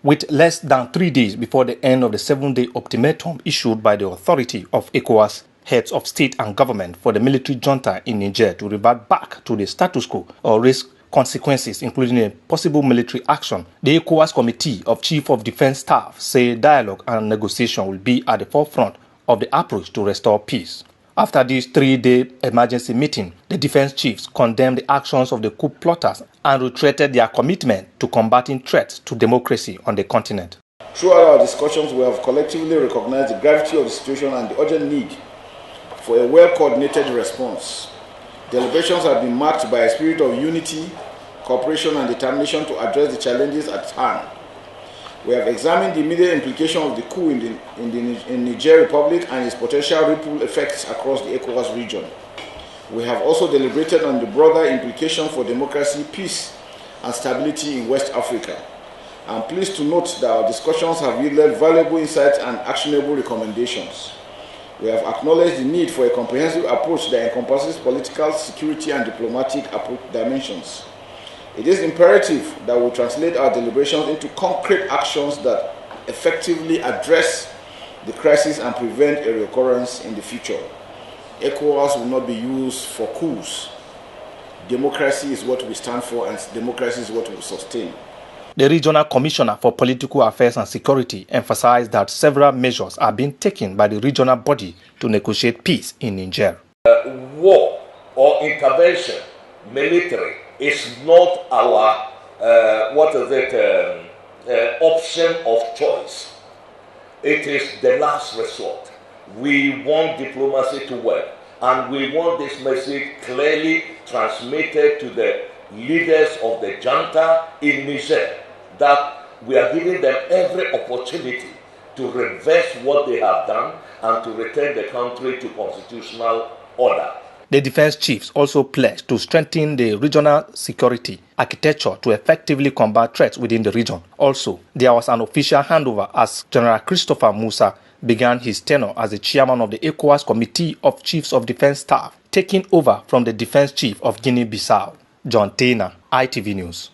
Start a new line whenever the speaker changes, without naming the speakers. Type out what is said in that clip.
with less than 3 days before the end of the 7-day ultimatum issued by the authority of Ecowas, heads of state and government for the military junta in Niger to revert back to the status quo or risk consequences, including a possible military action. The Ecowas Committee of Chief of Defense Staff say dialogue and negotiation will be at the forefront of the approach to restore peace. After this 3-day emergency meeting, the defense chiefs condemned the actions of the coup plotters and reiterated their commitment to combating threats to democracy on the continent.
Throughout our discussions, we have collectively recognized the gravity of the situation and the urgent need for a well-coordinated response. Deliberations have been marked by a spirit of unity, cooperation, and determination to address the challenges at hand. We have examined the immediate implication of the coup in Niger Republic and its potential ripple effects across the Ecowas region. We have also deliberated on the broader implication for democracy, peace, and stability in West Africa. I am pleased to note that our discussions have yielded valuable insights and actionable recommendations. We have acknowledged the need for a comprehensive approach that encompasses political, security, and diplomatic dimensions. It is imperative that we translate our deliberations into concrete actions that effectively address the crisis and prevent a recurrence in the future. Ecowas will not be used for coups. Democracy is what we stand for, and democracy is what we sustain.
The Regional Commissioner for Political Affairs and Security emphasized that several measures are being taken by the regional body to negotiate peace in Niger.
War or intervention, military, is not our option of choice. It is the last resort. We want diplomacy to work, and we want this message clearly transmitted to the leaders of the junta in Niger, that we are giving them every opportunity to reverse what they have done and to return the country to constitutional order.
The defense chiefs also pledged to strengthen the regional security architecture to effectively combat threats within the region. Also, there was an official handover as General Christopher Musa began his tenure as the chairman of the Ecowas Committee of Chiefs of Defense Staff, taking over from the defense chief of Guinea-Bissau. John Taylor, ITV News.